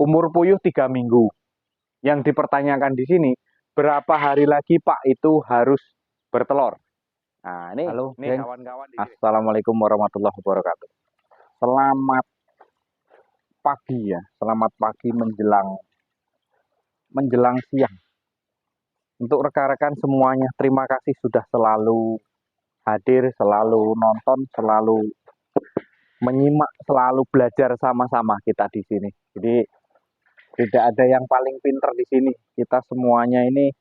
Umur puyuh 3 minggu. Yang dipertanyakan di sini, berapa hari lagi Pak itu harus bertelur? Nah, Halo, ini geng. kawan-kawan di sini. Assalamualaikum warahmatullahi wabarakatuh. Selamat pagi ya, selamat pagi menjelang siang. Untuk rekan-rekan semuanya, terima kasih sudah selalu hadir, selalu nonton, selalu menyimak, selalu belajar sama-sama kita di sini. Jadi tidak ada yang paling pinter di sini. Kita semuanya ini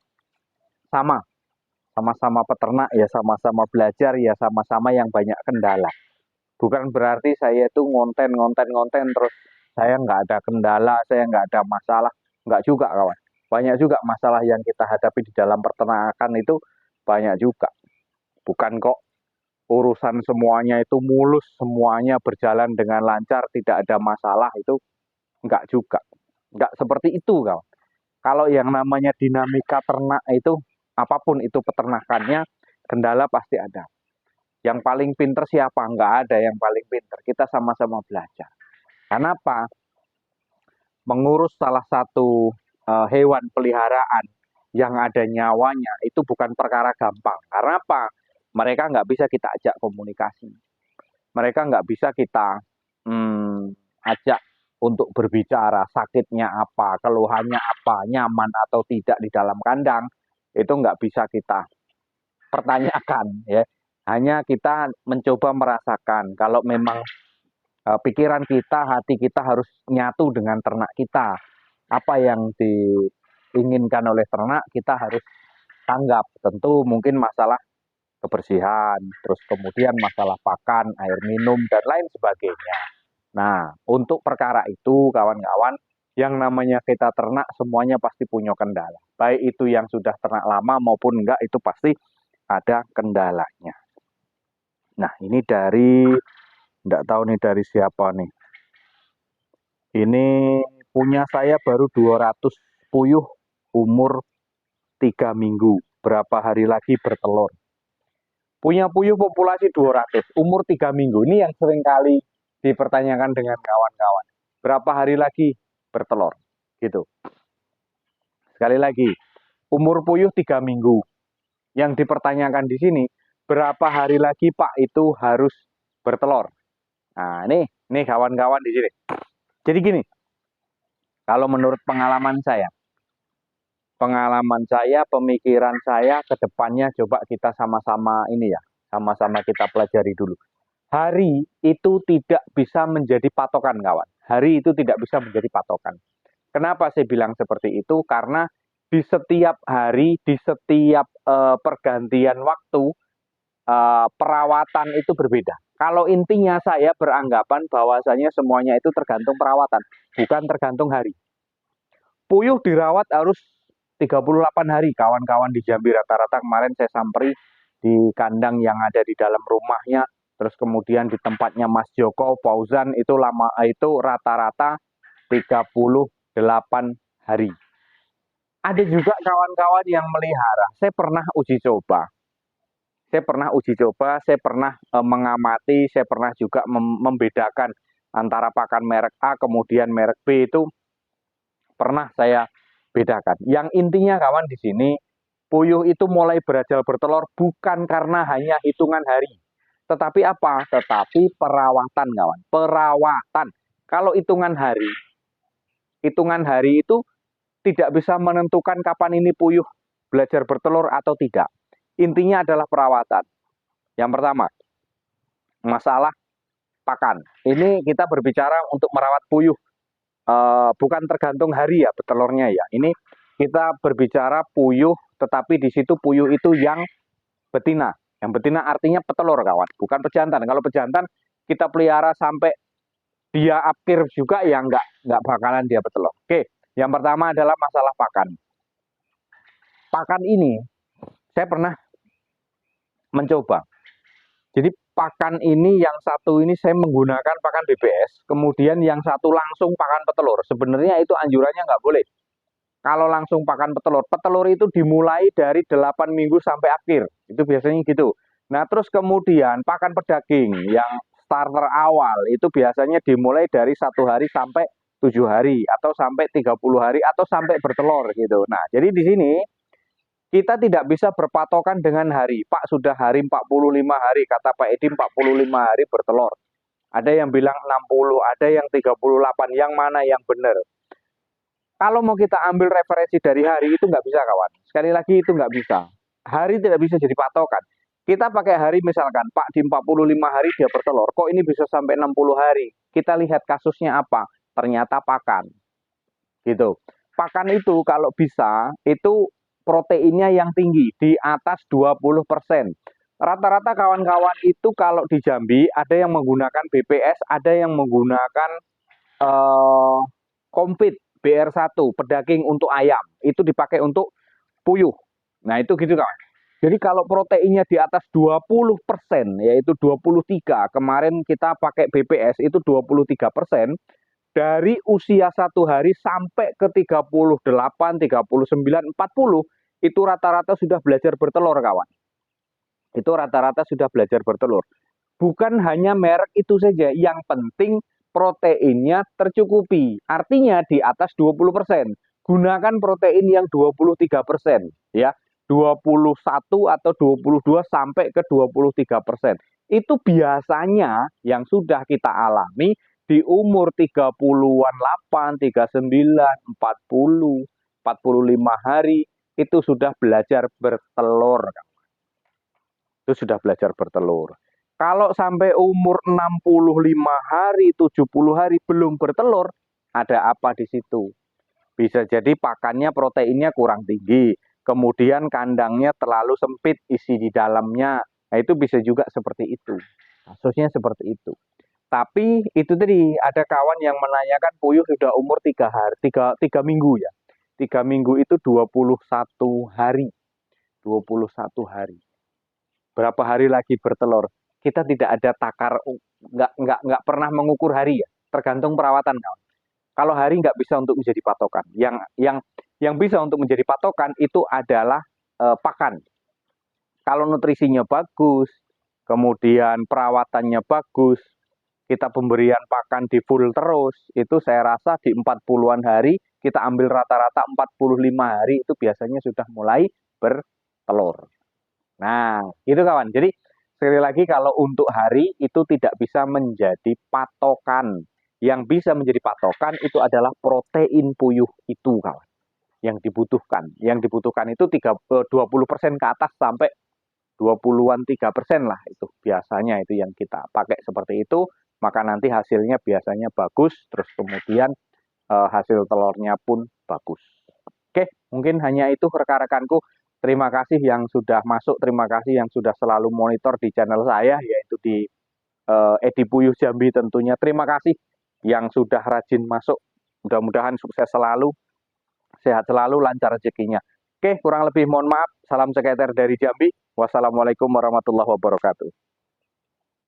sama-sama peternak ya, sama-sama belajar ya, sama-sama yang banyak kendala. Bukan berarti saya itu ngonten terus saya nggak ada kendala, saya nggak ada masalah. Nggak juga kawan. Banyak juga masalah yang kita hadapi di dalam peternakan itu banyak juga. Bukan kok urusan semuanya itu mulus, semuanya berjalan dengan lancar, tidak ada masalah, itu nggak juga. Nggak seperti itu kawan. Kalau yang namanya dinamika ternak itu, apapun itu peternakannya, kendala pasti ada. Yang paling pinter siapa? Nggak ada yang paling pinter. Kita sama-sama belajar. Kenapa? Mengurus salah satu hewan peliharaan yang ada nyawanya itu bukan perkara gampang. Karena apa? Mereka nggak bisa kita ajak komunikasi. Mereka nggak bisa kita ajak untuk berbicara sakitnya apa, keluhannya apa, nyaman atau tidak di dalam kandang. Itu nggak bisa kita pertanyakan ya. Hanya kita mencoba merasakan kalau memang pikiran kita, hati kita harus nyatu dengan ternak kita. Apa yang diinginkan oleh ternak kita harus tanggap. Tentu mungkin masalah kebersihan, terus kemudian masalah pakan, air minum, dan lain sebagainya. Nah, untuk perkara itu kawan-kawan, yang namanya kita ternak semuanya pasti punya kendala. Baik itu yang sudah ternak lama maupun enggak, itu pasti ada kendalanya. Nah, ini enggak tahu nih dari siapa nih. Ini punya saya baru 200 puyuh umur 3 minggu. Berapa hari lagi bertelur? Punya puyuh populasi 200, umur 3 minggu. Ini yang sering kali dipertanyakan dengan kawan-kawan. Berapa hari lagi bertelur? Gitu. Sekali lagi, umur puyuh 3 minggu. Yang dipertanyakan di sini, berapa hari lagi Pak itu harus bertelur? Nah, nih kawan-kawan di sini. Jadi gini, kalau menurut pengalaman saya, pemikiran saya ke depannya coba kita sama-sama ini ya, sama-sama kita pelajari dulu. Hari itu tidak bisa menjadi patokan kawan. Hari itu tidak bisa menjadi patokan. Kenapa saya bilang seperti itu? Karena di setiap hari, di setiap pergantian waktu, perawatan itu berbeda. Kalau intinya saya beranggapan bahwasanya semuanya itu tergantung perawatan, bukan tergantung hari. Puyuh dirawat harus 38 hari, kawan-kawan di Jambi rata-rata kemarin saya samperi di kandang yang ada di dalam rumahnya, terus kemudian di tempatnya Mas Joko Fauzan itu rata-rata 38 hari. Ada juga kawan-kawan yang melihara. Saya pernah uji coba. Saya pernah mengamati, saya pernah juga membedakan antara pakan merek A kemudian merek B, itu pernah saya bedakan. Yang intinya kawan di sini, puyuh itu mulai berajal bertelur bukan karena hanya hitungan hari. Tetapi apa? Tetapi perawatan kawan. Perawatan. Kalau hitungan hari itu tidak bisa menentukan kapan ini puyuh belajar bertelur atau tidak. Intinya adalah perawatan. Yang pertama, masalah pakan. Ini kita berbicara untuk merawat puyuh. Bukan tergantung hari ya bertelurnya ya. Ini kita berbicara puyuh, tetapi di situ puyuh itu yang betina. Yang betina artinya petelur kawan, bukan pejantan. Kalau pejantan kita pelihara sampai dia akhir juga ya nggak bakalan dia petelur. Oke, yang pertama adalah masalah pakan. Pakan ini saya pernah mencoba. Jadi pakan ini yang satu ini saya menggunakan pakan BBS, kemudian yang satu langsung pakan petelur. Sebenarnya itu anjurannya nggak boleh. Kalau langsung pakan petelur, petelur itu dimulai dari 8 minggu sampai akhir. Itu biasanya gitu. Nah, terus kemudian pakan pedaging yang starter awal itu biasanya dimulai dari 1 hari sampai 7 hari atau sampai 30 hari atau sampai bertelur gitu. Nah, jadi di sini kita tidak bisa berpatokan dengan hari. Pak, sudah hari 45 hari, kata Pak Edi 45 hari bertelur. Ada yang bilang 60, ada yang 38, yang mana yang benar? Kalau mau kita ambil referensi dari hari itu nggak bisa kawan. Sekali lagi itu nggak bisa. Hari tidak bisa jadi patokan. Kita pakai hari misalkan, Pak di 45 hari dia bertelur, kok ini bisa sampai 60 hari? Kita lihat kasusnya apa? Ternyata pakan. Gitu. Pakan itu kalau bisa, itu proteinnya yang tinggi, di atas 20%. Rata-rata kawan-kawan itu kalau di Jambi, ada yang menggunakan BPS, ada yang menggunakan kompit BR1, pedaking untuk ayam, itu dipakai untuk puyuh. Nah, itu gitu kawan. Jadi kalau proteinnya di atas 20%, yaitu 23, kemarin kita pakai BPS itu 23%, dari usia 1 hari sampai ke 38, 39, 40, itu rata-rata sudah belajar bertelur kawan. Itu rata-rata sudah belajar bertelur. Bukan hanya merek itu saja, yang penting proteinnya tercukupi. Artinya di atas 20%. Gunakan protein yang 23%, ya. 21 atau 22 sampai ke 23%. Itu biasanya yang sudah kita alami di umur 30-an 8, 39, 40, 45 hari itu sudah belajar bertelur. Itu sudah belajar bertelur. Kalau sampai umur 65 hari, 70 hari belum bertelur, ada apa di situ? Bisa jadi pakannya proteinnya kurang tinggi, kemudian kandangnya terlalu sempit isi di dalamnya. Nah, itu bisa juga seperti itu. Kasusnya seperti itu. Tapi itu tadi ada kawan yang menanyakan puyuh sudah umur 3 hari, 3 minggu ya. 3 minggu itu 21 hari. 21 hari. Berapa hari lagi bertelur? Kita tidak ada takar, nggak pernah mengukur hari ya, tergantung perawatan kawan. Kalau hari nggak bisa untuk menjadi patokan. Yang bisa untuk menjadi patokan itu adalah pakan. Kalau nutrisinya bagus, kemudian perawatannya bagus, kita pemberian pakan di full terus, itu saya rasa di 40-an hari, kita ambil rata-rata 45 hari, itu biasanya sudah mulai bertelur. Nah, itu kawan. Jadi sekali lagi kalau untuk hari itu tidak bisa menjadi patokan. Yang bisa menjadi patokan itu adalah protein puyuh itu kawan. Yang dibutuhkan. Yang dibutuhkan itu 20% ke atas sampai 20-an 3% lah itu. Biasanya itu yang kita pakai seperti itu. Maka nanti hasilnya biasanya bagus. Terus kemudian hasil telurnya pun bagus. Oke, mungkin hanya itu rekan-rekanku. Terima kasih yang sudah masuk, terima kasih yang sudah selalu monitor di channel saya, yaitu di Edi Puyuh Jambi tentunya. Terima kasih yang sudah rajin masuk. Mudah-mudahan sukses selalu, sehat selalu, lancar rezekinya. Oke, kurang lebih mohon maaf. Salam seketer dari Jambi. Wassalamualaikum warahmatullahi wabarakatuh.